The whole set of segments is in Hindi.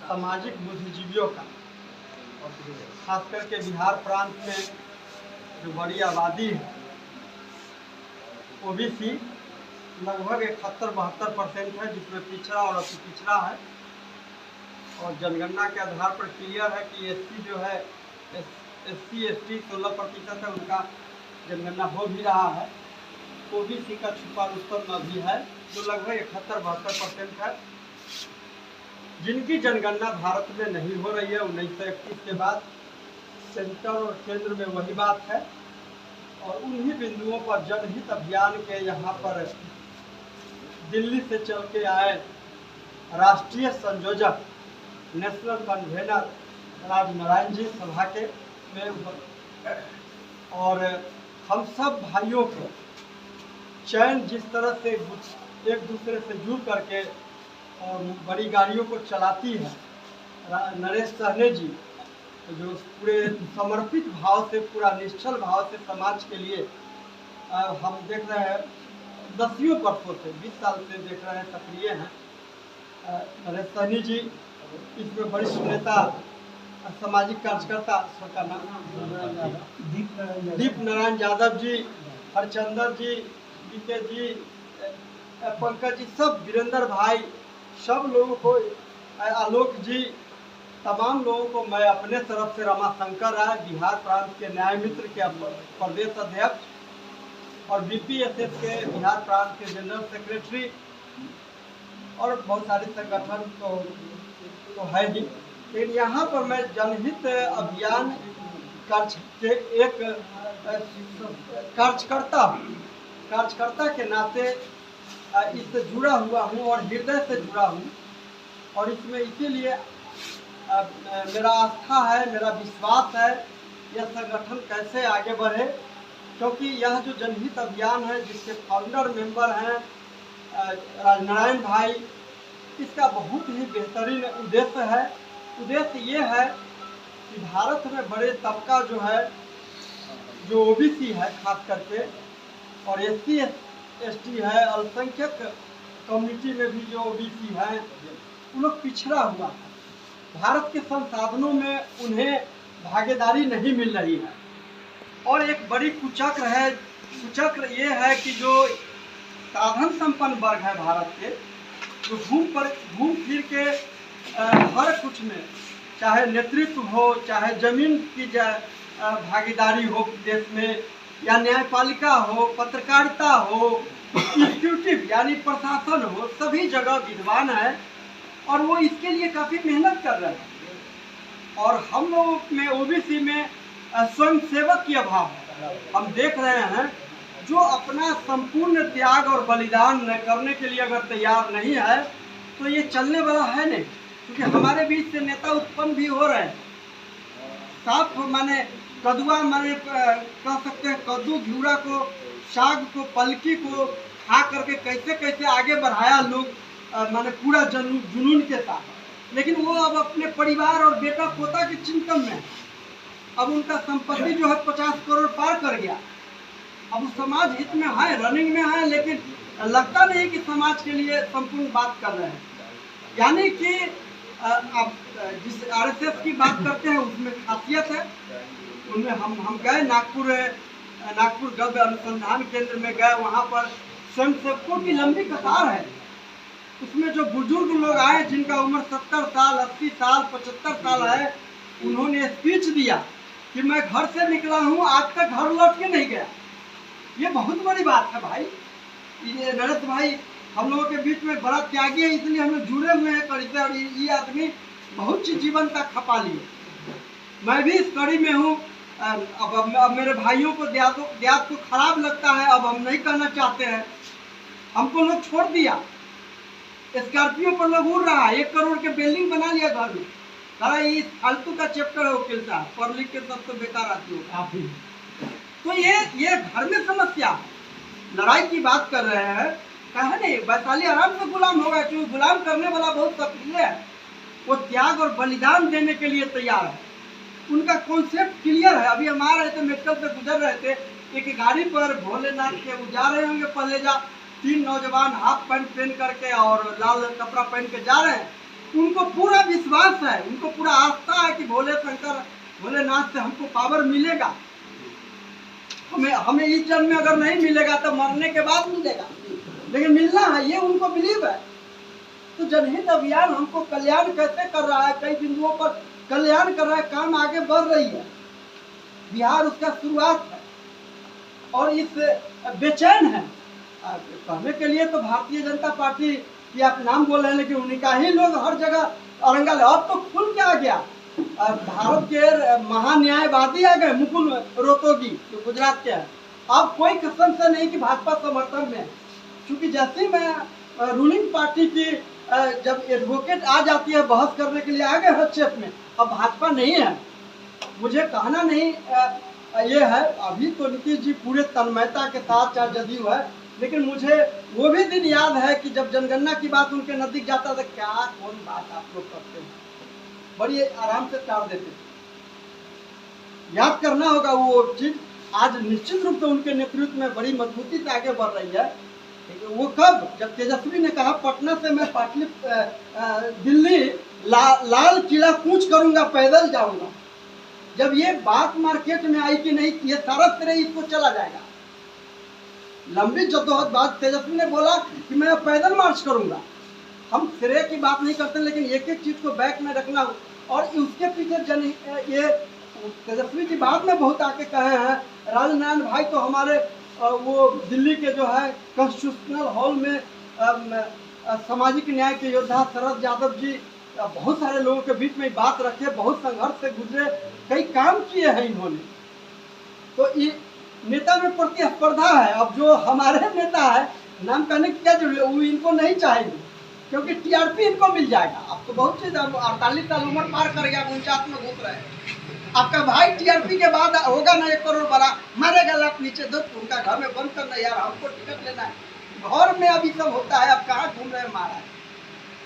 सामाजिक बुद्धिजीवियों का, खास करके बिहार प्रांत में जो बड़ी आबादी है ओबीसी लगभग 71-72% है, जिसमें पिछड़ा और अति पिछड़ा है। और जनगणना के आधार पर क्लियर है कि एससी जो है एससी एसटी 16% है, उनका जनगणना हो भी रहा है। ओबीसी का छुपा रुस्तम अभी है जो लगभग 71-72% है, जिनकी जनगणना भारत में नहीं हो रही है। 1931 के बाद सेंटर और केंद्र में वही बात है। और उन्हीं बिंदुओं पर जनहित अभियान के यहाँ पर दिल्ली से चल के आए राष्ट्रीय संयोजक नेशनल कन्वेनर राजनारायण जी सभा के में, और हम सब भाइयों को चयन जिस तरह से एक दूसरे से जुड़ करके और बड़ी गाड़ियों को चलाती है नरेश सहने जी, जो पूरे समर्पित भाव से, पूरा निश्चल भाव से समाज के लिए हम देख रहे हैं, 10 वर्षों से 20 साल से देख रहे हैं, सक्रिय हैं। नरेश सहनी जी इसमें वरिष्ठ नेता, सामाजिक कार्यकर्ता, सबका नाम दीप नारायण यादव जी, हरचंदर जी, बीके जी, पंकज जी, सब वीरेंद्र भाई, सब लोगों को, आलोक जी, तमाम लोगों को मैं अपने तरफ से, रमाशंकर राय बिहार प्रांत के न्याय मित्र के प्रदेश अध्यक्ष और बीपीएसएस के बिहार प्रांत के जनरल सेक्रेटरी और बहुत सारे संगठन तो है ही, लेकिन यहाँ पर मैं जनहित अभियान के एक कार्यकर्ता के नाते इससे जुड़ा हुआ हूँ और हृदय से जुड़ा हूँ। और इसमें इसीलिए मेरा आस्था है, मेरा विश्वास है यह संगठन कैसे आगे बढ़े, क्योंकि यह जो जनहित अभियान है जिसके फाउंडर मेंबर हैं राजनारायण भाई, इसका बहुत ही बेहतरीन उद्देश्य है। उद्देश्य ये है कि भारत में बड़े तबका जो है, जो ओबीसी है खास करके, और एससी एसटी है, अल्पसंख्यक कम्युनिटी में भी जो ओबीसी है, उन लोग पिछड़ा हुआ है। भारत के संसाधनों में उन्हें भागीदारी नहीं मिल रही है। और एक बड़ी कुचक्र है, कुचक्र ये है कि जो साधन संपन्न वर्ग है भारत के, जो घूम फिर के हर कुछ में, चाहे नेतृत्व हो, चाहे जमीन की भागीदारी हो देश में, या न्यायपालिका हो, पत्रकारिता हो, एग्जीक्यूटिव यानी प्रशासन हो, सभी जगह विद्वान है और वो इसके लिए काफ़ी मेहनत कर रहे हैं। और हम लोग में ओबीसी में स्वयं सेवक की अभाव है। हम देख रहे हैं जो अपना संपूर्ण त्याग और बलिदान करने के लिए अगर तैयार नहीं है तो ये चलने वाला है नहीं, क्योंकि हमारे बीच से नेता उत्पन्न भी हो रहे हैं। साफ माने कदुआ, माने कह सकते हैं कद्दू घिउरा को, साग को, पलकी को खा करके कैसे कैसे आगे बढ़ाया लोग, माने पूरा जुनून के साथ। लेकिन वो अब अपने परिवार और बेटा पोता के चिंतन में, अब उनका संपत्ति जो है 50 करोड़ पार कर गया। अब वो समाज हित में है, रनिंग में है, लेकिन लगता नहीं कि समाज के लिए संपूर्ण बात कर रहे हैं। यानी कि अब जिस आरएसएस की बात करते हैं उसमें खासियत है। उनमें हम गए नागपुर गव्य अनुसंधान केंद्र में गए, वहाँ पर स्वयंसेवकों की लंबी कतार है। उसमें जो बुजुर्ग लोग आए जिनका उम्र 70 साल, 80 साल, 75 साल है, उन्होंने स्पीच दिया कि मैं घर से निकला हूँ, आज तक घर लौट के नहीं गया। ये बहुत बड़ी बात है भाई। ये नरेश भाई हम लोगों के बीच में बड़ा त्यागी है, इसलिए हम लोग जुड़े हुए हैं कड़ी से। और ये आदमी बहुत सी जीवन तक खपा लिए, मैं भी इस कड़ी में हूँ। अब मेरे भाइयों को देहात को खराब लगता है, अब हम नहीं करना चाहते हैं। हमको लोग छोड़ दिया, स्कॉर्पियो पर लोग उड़ रहा है, 1 करोड़ के बिल्डिंग बना लिया घर में। कहा ये फालतू का चैप्टर है वकील साहब, पढ़ लिख के सब तो बेकार आती हो। तो ये घर में समस्या है। लड़ाई की बात कर रहे हैं, कहा नहीं वैशाली आराम से गुलाम होगा, क्योंकि गुलाम करने वाला बहुत सक्रिय है। वो त्याग और बलिदान देने के लिए तैयार है, उनका कॉन्सेप्ट क्लियर है। अभी हम आ रहे थे, मेडिकल से गुजर रहे थे, एक गाड़ी पर भोलेनाथ के वो जा रहे होंगे पहले 3 नौजवान हाफ पैंट पहन करके और लाल कपड़ा पहन के जा रहे हैं। उनको पूरा विश्वास है, उनको पूरा आस्था है कि भोले शंकर भोलेनाथ से हमको पावर मिलेगा। हमें इस जन्म में अगर नहीं मिलेगा तो मरने के बाद मिलेगा, लेकिन मिलना है, ये उनको बिलीव है। तो जनहित अभियान हमको कल्याण कैसे कर रहा है, कई बिंदुओं पर कल्याण कर रहा है, काम आगे बढ़ रही है। बिहार उसका शुरुआत है और इस बेचैन है कहने के लिए तो भारतीय जनता पार्टी की आप नाम बोल रहे हैं, लेकिन उन्हीं का ही लोग हर जगह औरंगाबाद। अब तो खुल के आ गया, भारत के महान्यायवादी आ गए, मुकुल रोहतगी जो गुजरात के हैं। अब कोई कसम से नहीं कि भाजपा समर्थन में, क्योंकि जैसे मैं रूलिंग पार्टी की जब एडवोकेट आ जाती है बहस करने के लिए आ गए हस्तक्षेप में, अब भाजपा नहीं है। मुझे कहना नहीं ये है, अभी तो नीतीश जी पूरे तन्मयता के साथ चाहे जदयू है, लेकिन मुझे वो भी दिन याद है कि जब जनगणना की बात उनके नजदीक जाता था, क्या कौन बात आप लोग करते हैं, बड़ी आराम से टाल देते थे। याद करना होगा वो चीज। आज निश्चित रूप से उनके नेतृत्व में बड़ी मजबूती से आगे बढ़ रही है। वो कब, जब तेजस्वी ने कहा पटना से मैं दिल्ली लाल किला कूच करूंगा, पैदल जाऊंगा, जब ये बात मार्केट में आई कि नहीं ये सारा श्रेय इसको चला जाएगा, लंबी जद्दोजहद बाद तेजस्वी ने बोला कि मैं पैदल मार्च करूंगा। हम श्रेय की बात नहीं करते, लेकिन एक एक चीज को बैक में रखना, और उसके पीछे ये तेजस्वी की बात में बहुत आके कहे हैं। राजनारायण भाई तो हमारे वो दिल्ली के जो है कॉन्स्टिट्यूशनल हॉल में सामाजिक न्याय के योद्धा शरद यादव जी बहुत सारे लोगों के बीच में बात रखे, बहुत संघर्ष से गुजरे, कई काम किए हैं इन्होंने। तो ये नेता में प्रतिस्पर्धा है। अब जो हमारे नेता है, नाम कहने की क्या जरूरत है, वो इनको नहीं चाहेंगे क्योंकि टीआरपी इनको मिल जाएगा। अब तो बहुत चीज, 48 साल उम्र पार कर गया, 49 में घूम रहे हैं। आपका भाई टीआरपी के बाद होगा ना 1 करोड़ बड़ा, मारेगा लात नीचे दो, उनका घर में बंद करना, यार हमको टिकट लेना है। घर में अभी सब होता है, अब कहाँ घूम रहे हैं महाराज,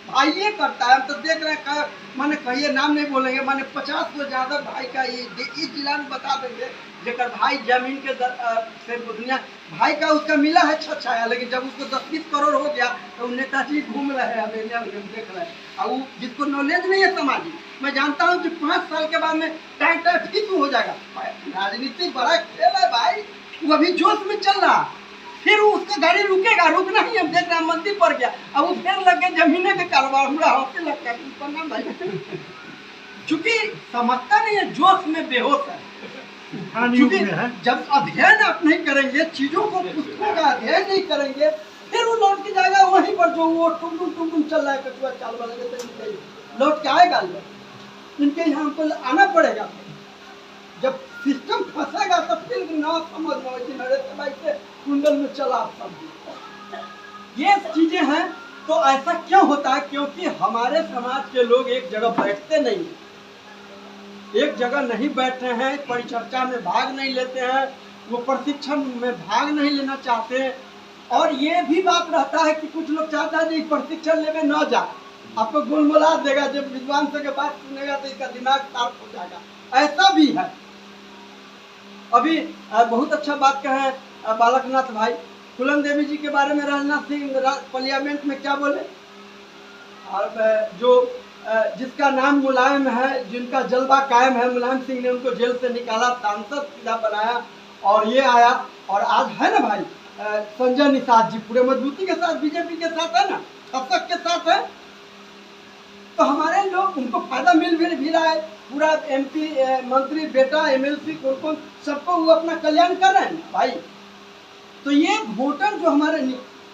भाई ये करता है। हम तो देख रहे हैं, मैंने कहिए नाम नहीं बोलेंगे, मैंने 50 से ज्यादा भाई का ये इस जिला में बता देंगे जेकर भाई जमीन के से दुनिया भाई का उसका मिला है छछाया, लेकिन जब उसको 10-20 करोड़ हो गया तो नेताजी घूम रहे हैं, देख रहे हैं। और वो जिसको नॉलेज नहीं है सामाजिक, मैं जानता हूँ कि 5 साल के बाद में टाइम फिक्स हो जाएगा। राजनीति बड़ा खेल है भाई, वो अभी जोश में चल रहा, फिर उसका गाड़ी रुकेगा, रुकना ही हम देख रहे हैं, मंदी पड़ गया, अब वो फिर लग गया जमीने के कारोबार, पूरा होते लगता है भाई, चूंकि समझता नहीं है, जोश में बेहोश है। क्योंकि जब अध्ययन आप नहीं करेंगे, चीजों को पुस्तकों का अध्ययन नहीं करेंगे, फिर वो लौट के जाएगा वहीं पर जो वो टुम चल रहा है, कचुआ चाल वाले लौट के आएगा। इनके यहाँ हमको आना पड़ेगा, जब सिस्टम फंसेगा तो फिर ना समझ भाई से कुंडल में चला सब ये चीजें हैं। तो ऐसा क्यों होता है, क्योंकि हमारे समाज के लोग एक जगह बैठते नहीं, एक जगह नहीं बैठते हैं, परिचर्चा में भाग नहीं लेते हैं, वो प्रशिक्षण में भाग नहीं लेना चाहते। और ये भी बात रहता है कि कुछ लोग चाहता है कि प्रशिक्षण लेने न जाए, आपको गुलमुला देगा, जब विद्वान के बात सुनेगा तो इसका दिमाग साफ हो जाएगा, ऐसा भी है। अभी बहुत अच्छा बात कहे बालकनाथ भाई, फूलन देवी जी के बारे में राजनाथ सिंह पार्लियामेंट में क्या बोले, और जो जिसका नाम मुलायम है, जिनका जलवा कायम है, मुलायम सिंह ने उनको जेल से निकाला, सांसद सीधा बनाया, और ये आया। और आज है ना भाई संजय निषाद जी पूरे मजबूती के साथ बीजेपी के साथ है ना, सबक के साथ है। तो हमारे लोग, उनको फायदा मिल भी रहा है, पूरा एमपी मंत्री बेटा एमएलसी कौन सबको वो अपना कल्याण कर रहे हैं भाई। तो ये वोटर जो हमारे,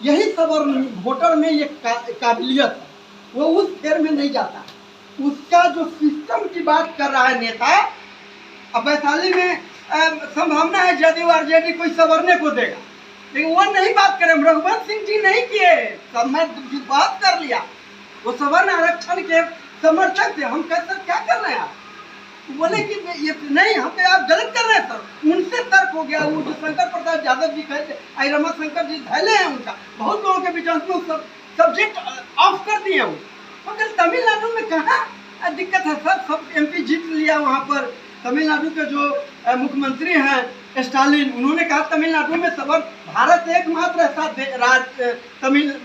यही सवर्ण वोटर में ये काबिलियत है, वो उस फेर में नहीं जाता। उसका जो सिस्टम की बात कर रहा है नेता, अब वैशाली में संभावना है जदयू आरजेडी कोई सवरने को देगा, लेकिन वो नहीं बात करें। रघुवंश सिंह जी नहीं किए, सब मैं बात कर लिया, वो सवर्ण आरक्षण के समर्थक थे। हम कहते क्या कर रहे हैं आप, बोले कि ये नहीं, हम पे आप गलत कर रहे हैं सर। उनसे तर्क हो गया। वो जो शंकर प्रसाद यादव जी कहते, आई रमा शंकर जी धैले हैं उनका, बहुत लोगों के बीच में सब सब्जेक्ट ऑफ कर दिए वो। मगर तमिलनाडु में कहाँ दिक्कत है सर, सब एमपी जीत लिया वहाँ पर। तमिलनाडु के जो मुख्यमंत्री हैं स्टालिन, उन्होंने कहा तमिलनाडु में सबर, भारत एकमात्र ऐसा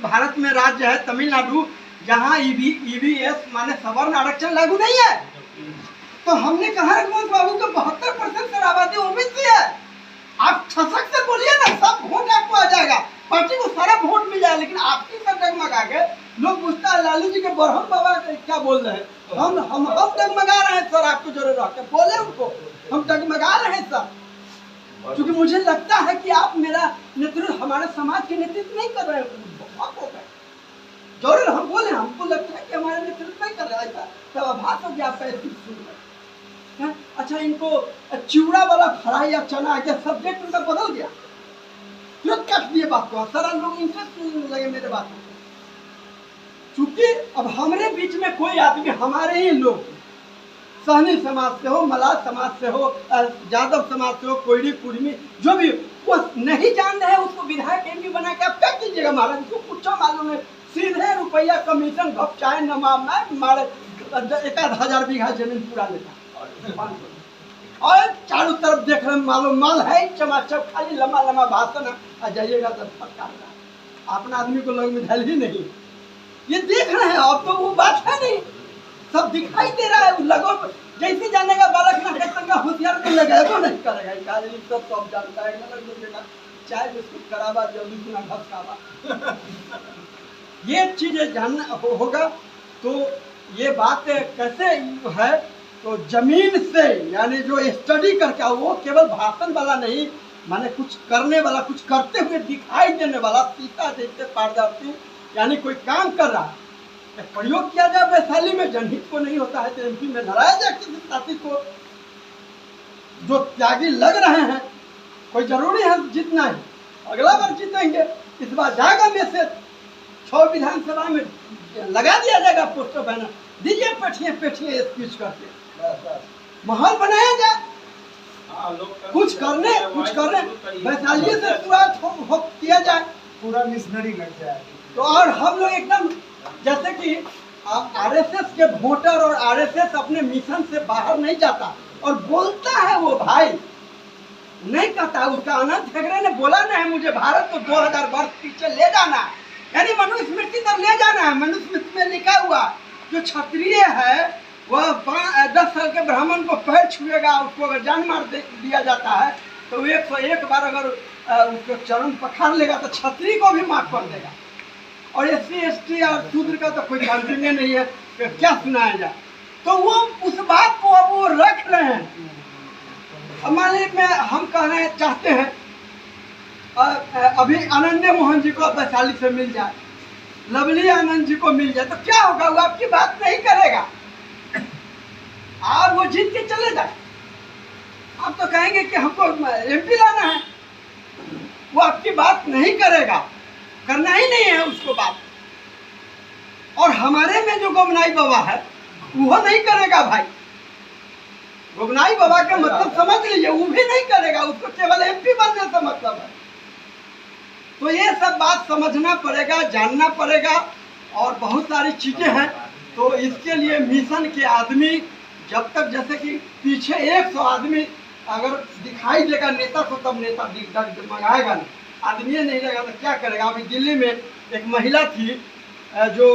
भारत में राज्य है तमिलनाडु जहाँ ईवीएस माने सवर्ण आरक्षण लागू नहीं है। तो हमने कहा रघुवंश बाबू को 72% सर आबादी ओबीसी है, आप ठसक से बोलिए ना, सब वोट आपको आ जाएगा, पार्टी को सारा वोट मिल जाए। लेकिन आपकी सब डगमगा के लोग पूछता है लालू जी के बरहम बाबा क्या बोल रहे हैं। हम डगमगा रहे हैं सर, आपको जरूर रहकर बोले उनको, हम डगमगा रहे हैं सर, क्योंकि मुझे लगता है कि आप मेरा नेतृत्व, हमारे समाज के नेतृत्व नहीं कर रहे हैं। बहुत हो गए, जरूर हम बोले, हमको लगता है कि हमारे नेतृत्व नहीं कर रहा है, तब आभास हो गया आपका सुन रहे। अच्छा, इनको चिवड़ा वाला फ्राई या चना के सब्जेक्ट उनका बदल गया, तुरंत काट दिए बात को, सारा लोग इंटरेस्ट लगे मेरे बात में। चूंकि अब हमारे बीच में कोई आदमी, हमारे ही लोग, सहनी समाज से हो, मलाह समाज से हो, यादव समाज से हो, कोयरी कुर्मी, जो भी वो नहीं जान रहे हैं, उसको विधायक एमपी बना के आप क्या कीजिएगा महाराज? उसको कुछ मालूम है, सीधे रुपया कमीशन घपचाए नमाम मारे 1000 बीघा जमीन पूरा लेता और चारों तरफ देख रहे मालूम माल है चमाचम, खाली लंबा लंबा भाषण आ जाइएगा तो फटकार का अपना आदमी को लोग में ढल ही नहीं। ये देख रहे हैं, अब तो वो बात है नहीं, सब दिखाई दे रहा है। लगो जैसे जानेगा बालक ना होशियार में लगेगा नहीं करेगा, सब तो अब जानता है, चाय बिस्कुट करावा जल्दी सुना घस खावा ये चीजें जानना होगा। तो ये बात कैसे है, तो जमीन से यानी जो स्टडी करके, वो केवल भाषण वाला नहीं, माने कुछ करने वाला, कुछ करते हुए दिखाई देने वाला, सीता जैसे पारदर्शी, यानी कोई काम कर रहा है, प्रयोग किया जाए वैशाली में। जनहित को नहीं होता है तो एमपी में लड़ाया जाए किसी साथी को। जो त्यागी लग रहे हैं, कोई जरूरी है जीतना है, अगला बार जीतेंगे, इस बार जाएगा मैसेज, 6 विधानसभा में लगा दिया जाएगा पोस्टर बैनर, दीजिए पेठिए पेठिए स्पीच करके माहौल बनाया जाए, कुछ करने वैशाली से शुरुआत किया जाए, पूरा मिशनरी लग जाए। तो और हम लोग एकदम जैसे कि आरएसएस के वोटर, और आरएसएस अपने मिशन से बाहर नहीं जाता और बोलता है, वो भाई नहीं कहता। उसका अनंत हेगड़े ने बोला नहीं मुझे भारत को 2000 वर्ष पीछे ले जाना है, यानी मनुस्मृति तक ले जाना है। मनुस्मृति में लिखा हुआ जो क्षत्रिय है वह 10 साल के ब्राह्मण को पैर छुएगा, उसको अगर जान मार दिया जाता है तो 101 बार अगर उसको चरण पखार लेगा तो क्षत्रिय को भी माफ कर देगा। और SC ST और शूद्र का तो कोई कानून नहीं है, तो क्या सुनाया जाए। तो वो उस बात को अब वो रख रहे हैं। हमारे में हम कहना चाहते हैं अभी अनन्य मोहन जी को वैशाली से मिल जाए, लवली आनंद जी को मिल जाए तो क्या होगा? वो आपकी बात नहीं करेगा, आप वो जीत के चले जाए। आप तो कहेंगे कि हमको MP लाना है, वो आपकी बात नहीं करेगा, करना ही नहीं है उसको बात। और हमारे में जो गोमनाई बाबा है वो नहीं करेगा भाई। गोमनाई बाबा का मतलब समझ लीजिए, वो भी नहीं करेगा, उसको केवल MP बनने से मतलब है। तो ये सब बात समझना पड़ेगा, जानना पड़ेगा, और बहुत सारी चीजें हैं। तो इसके लिए मिशन के आदमी जब तक, जैसे कि पीछे 100 आदमी अगर दिखाई देगा नेता को, तब नेता मंगाएगा नहीं, आदमी नहीं रहेगा तो क्या करेगा। अभी दिल्ली में एक महिला थी जो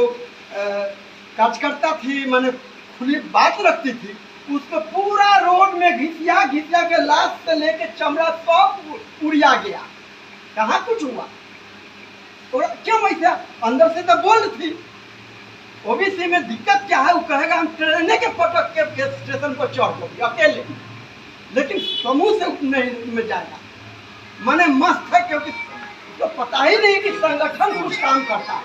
कार्यकर्ता थी, माने खुली बात रखती थी, उसको पूरा रोड में घिसिया के लाश से लेके चमड़ा सब उड़िया गया, कहाँ कुछ हुआ। और क्यों ऐसा? अंदर से तो बोल थी। ओबीसी में दिक्कत क्या है? वो कहेगा हम ट्रेन के पटक के स्टेशन पर चढ़ गए अकेले, लेकिन समूह से नहीं में जाएगा। माने मस्त है, क्योंकि तो पता ही नहीं कि संगठन कुछ काम करता है,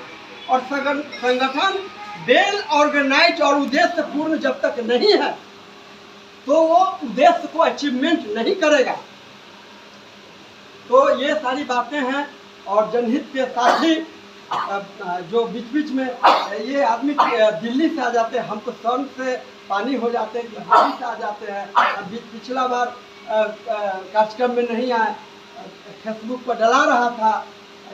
और संगठन वेल ऑर्गेनाइज और उद्देश्य पूर्ण जब तक नहीं है तो वो उद्देश्य को अचीवमेंट नहीं करेगा। तो ये सारी बातें हैं। और जनहित के साथ ही जो बीच बीच में ये आदमी दिल्ली से आ जाते हैं, हम तो सड़क से पानी हो जाते हैं, दिल्ली से आ जाते हैं। पिछला बार कार्यक्रम में नहीं आए, फेसबुक पर डला रहा था,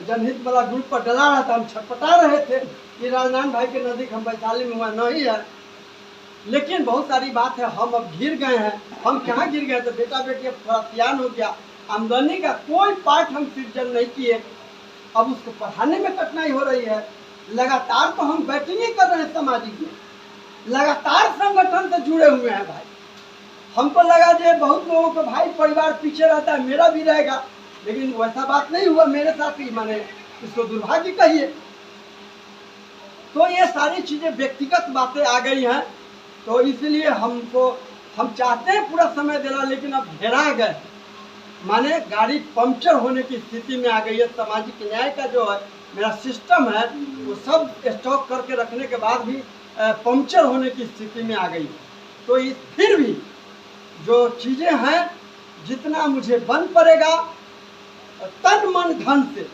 जनहित वाला ग्रुप पर डला रहा था, हम छटपटा रहे थे कि राजनारायण भाई के नज़दीक हम वैशाली में हुआ नहीं है। लेकिन बहुत सारी बात है, हम अब गिर गए हैं। हम कहाँ गिर गए? तो बेटा बेटी अब थोड़ा सियान हो गया, आमदनी का कोई पार्ट हम सृजन नहीं किए, अब उसको पढ़ाने में कठिनाई हो रही है। लगातार तो हम बैटिंग कर रहे हैं सामाजिक में, लगातार संगठन से जुड़े हुए हैं भाई। हमको लगा जो बहुत लोगों को भाई परिवार पीछे रहता है, मेरा भी रहेगा, लेकिन वैसा बात नहीं हुआ मेरे साथ ही, माने इसको दुर्भाग्य कहिए। तो ये सारी चीजें व्यक्तिगत बातें आ गई हैं, तो इसलिए हम चाहते हैं पूरा समय देना, लेकिन अब हेरा गए, माने गाड़ी पंक्चर होने की स्थिति में आ गई है। सामाजिक न्याय का जो है मेरा सिस्टम है वो सब स्टॉक करके रखने के बाद भी पंक्चर होने की स्थिति में आ गई है। तो इस फिर भी जो चीज़ें हैं जितना मुझे बन पड़ेगा तन मन धन से,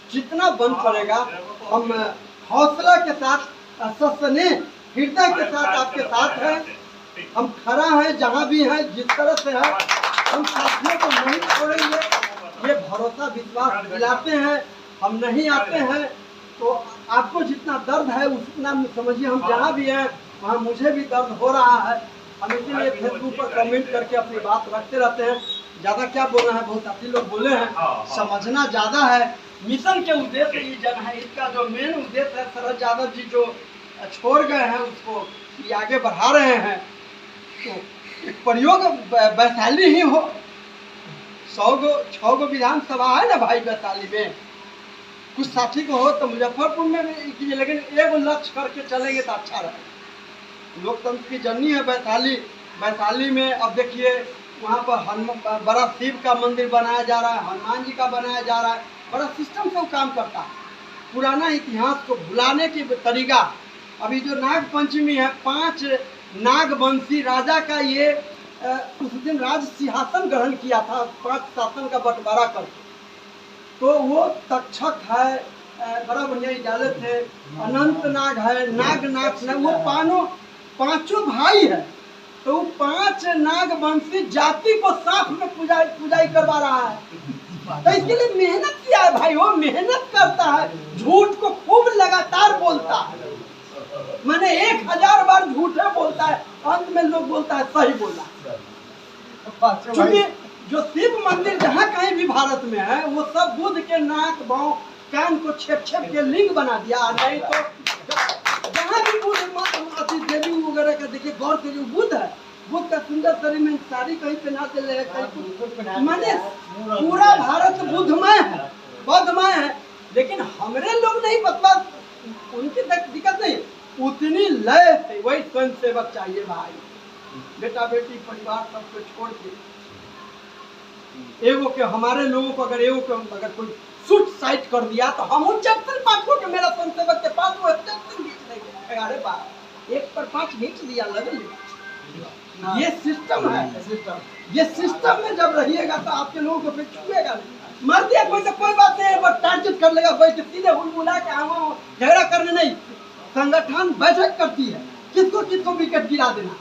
जितना बन पड़ेगा हम हौसला के साथ, सस्ने हृदय के साथ आपके साथ हैं। हम खड़ा हैं जहाँ भी हैं, जिस तरह से है हम साथियों को नहीं छोड़ेंगे, ये भरोसा विश्वास दिलाते हैं। हम नहीं आते हैं तो आपको जितना दर्द है उतना समझिए, हम जहाँ भी हैं वहाँ मुझे भी दर्द हो रहा है। हम इसीलिए फेसबुक पर कमेंट करके अपनी बात रखते रहते हैं। ज़्यादा क्या बोलना है, बहुत साथी लोग बोले हैं, समझना ज़्यादा है। मिशन के उद्देश्य ये जन है, इसका जो मेन उद्देश्य है, शरद यादव जी जो छोड़ गए हैं उसको ये आगे बढ़ा रहे हैं। तो एक प्रयोग वैशाली ही हो, 6 गो विधानसभा है ना भाई वैशाली में, कुछ साथी को हो तो मुजफ्फरपुर में भी कीजिए, लेकिन एगो लक्ष्य करके चलेंगे तो अच्छा रहे। लोकतंत्र की जर्नी है वैशाली में। अब देखिए वहाँ पर बड़ा शिव का मंदिर बनाया जा रहा है, हनुमान जी का बनाया जा रहा है, बड़ा सिस्टम से काम करता है। पुराना इतिहास को भुलाने की तरीका, अभी जो नाग पंचमी है, 5 नागवंशी राजा का ये उस दिन राज सिंहासन ग्रहण किया था, 5 शासन का बंटवारा करके। तो वो तक्षक है, बड़ा बढ़िया इजाजत है, अनंत नाग है, नागनाथ है, वो पांचों भाई है। तो 5 नागवंशी जाति को साथ में पूजाई करवा रहा है। तो इसके लिए मेहनत किया है भाई, वो मेहनत करता है, झूठ को खूब लगातार बोलता है, मैंने 1000 बार झूठे बोलता है, अंत में लोग बोलता है सही बोला। क्योंकि जो शिव मंदिर जहाँ कहीं भी भारत में है वो सब बुद्ध के नाक बाँव कान को छेप के लिंग बना दिया। नहीं तो जहाँ भी बुद्ध देवी वगैरह का देखिए गौर करिए, बुद्ध है, बुद्ध का सुंदर शरीर में साड़ी कहीं पहना दे रहे, कहीं मैंने पूरा भारत बुद्धमय है, बौद्धमय है। लेकिन हमारे लोग नहीं बतला, उनकी दिक्कत नहीं, उतनी लय से वही स्वयं सेवक चाहिए भाई। बेटा बेटी परिवार सबको छोड़ के एगो के हमारे लोगों को अगर कोई शूट साइट कर दिया तो हम उन चैप्टर 5 के मेरा स्वयं सेवक के पास वो चैप्टर खींच देंगे। अरे बाप 1 पर 5 खींच दिया लगे। ये सिस्टम है, ये सिस्टम में जब रहिएगा तो आपके लोगों को फिर छुएगा नहीं। मर दिया कोई तो कोई बात नहीं, बस टारगेट कर लेगा, वही सीधे हुलमुला के हम झगड़ा करने नहीं। संगठन बैठक करती है किसको विकेट गिरा देना,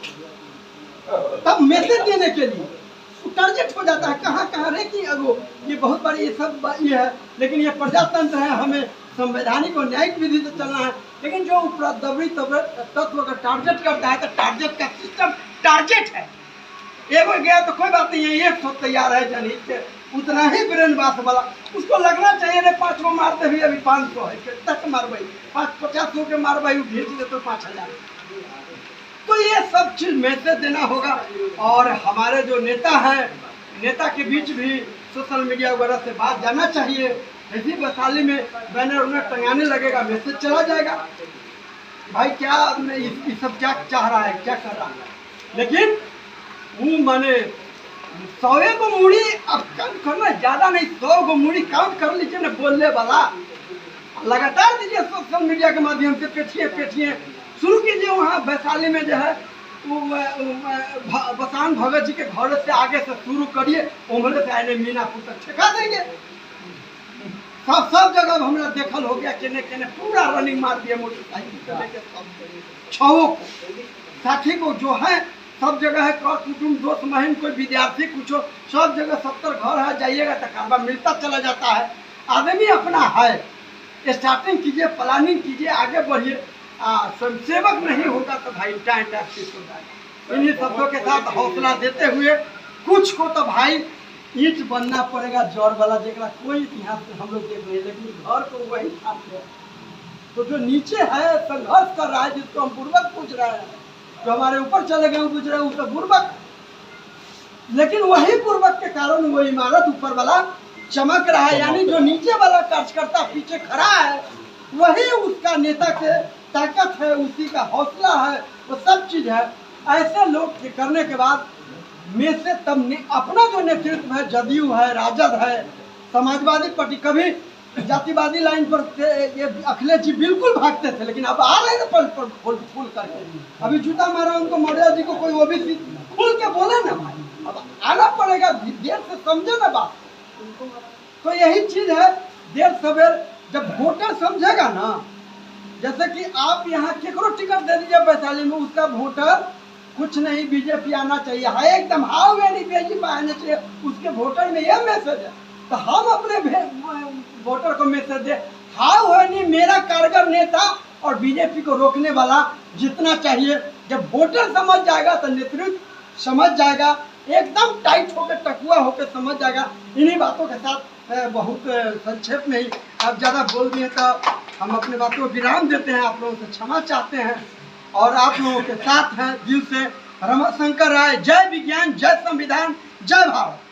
तब मैसेज देने के लिए टारगेट हो जाता है। कहाँ रहे कि अगो ये बहुत बड़ी ये सब ये है, लेकिन ये प्रजातंत्र है, हमें संवैधानिक और न्यायिक विधि से चलना है। लेकिन जो उपद्रवी तत्व अगर टारगेट करता है तो टारगेट का सिस्टम टारगेट है। एगो गया तो कोई बात नहीं है, 100 तैयार है जनहित से, उतना ही ब्रेन बास वाला उसको लगना चाहिए। रे 5 को मारते हुए अभी 500 है तक मारवाई, 50 के मारवाई भेज दे तो 5000। तो ये सब चीज मैसेज देना होगा। और हमारे जो नेता हैं, नेता के बीच भी सोशल मीडिया वगैरह से बात जाना चाहिए। ऐसी वैशाली में बैनर उन्हें टंगाने लगेगा, मैसेज चला जाएगा भाई क्या ये सब क्या चाह रहा है, क्या कर रहा है। लेकिन वो माने 100 को मूड़ी अब काउंट करना, ज्यादा नहीं 100 को मूड़ी काउंट कर लीजिए ना बोलने वाला, लगातार दीजिए सोशल मीडिया के माध्यम से, पेठिए शुरू कीजिए। वहाँ वैशाली में जो है बसान भगत जी के घर से आगे से शुरू करिए, उम्र से आने मीनापुर तक ठेका देंगे। सब जगह हमरा देखल हो गया, केने पूरा रनिंग मार दिया मोटरसाइकिल से लेके सब 6 को साथी को जो है सब जगह है, कर कुटुंब दोस्त महीन कोई विद्यार्थी कुछ सब जगह 70 घर है, जाइएगा तो कारवा मिलता चला जाता है। आदमी अपना है, स्टार्टिंग कीजिए, प्लानिंग कीजिए, आगे बढ़िए। स्वयंसेवक नहीं होगा तो भाई टाइम हो जाएगा। इन्हीं शब्दों के साथ हौसला देते हुए कुछ को तो भाई ईंट बनना पड़ेगा, जड़ वाला, जरा कोई इतिहास हम लोग देख रहे हैं, लेकिन घर को वही छात्र तो जो नीचे है संघर्ष कर रहा है, जिसको हम बुर्बक पूछ रहे हैं, जो हमारे ऊपर चले गए पूछ रहे हैं, वो तो बुर्बक। लेकिन वही बुर्बक के कारण वो इमारत ऊपर वाला चमक रहा है, यानी जो नीचे वाला कार्यकर्ता पीछे खड़ा है वही उसका नेता के ताकत है, उसी का हौसला है, वो सब चीज है। ऐसे लोग करने के बाद में से तब अपना जो नेतृत्व है, जदयू है, राजद है, समाजवादी पार्टी, कभी जातिवादी लाइन पर थे ये अखिलेश जी बिल्कुल भागते थे, लेकिन अब आ रहे हैं पल पर फूल करके। अभी जूता मारा उनको मौर्य जी को, कोई ओबीसी खुल के बोले ना भाई, अब आना पड़ेगा, देर से समझे ना बात। तो यही चीज है, देर सवेर जब वोटर समझेगा ना, जैसे कि आप यहाँ केकरो टिकट दे दीजिए वैशाली में, उसका वोटर कुछ नहीं बीजेपी आना चाहिए है, एकदम हाउ वेरी बीजेपी आना चाहिए, उसके वोटर में यह मैसेज है। तो हम अपने वोटर को मैसेज दे, हाउ है नहीं मेरा कारगर नेता और बीजेपी को रोकने वाला जितना चाहिए। जब वोटर समझ जाएगा तो नेतृत्व समझ जाएगा, एकदम टाइट होकर टकुआ होकर समझ जाएगा। इन्हीं बातों के साथ बहुत संक्षेप में ही आप ज़्यादा बोल दिए तो हम अपने बातों को विराम देते हैं, आप लोगों से क्षमा चाहते हैं और आप लोगों के साथ हैं दिल से रमाशंकर राय। जय विज्ञान, जय संविधान, जय भारत।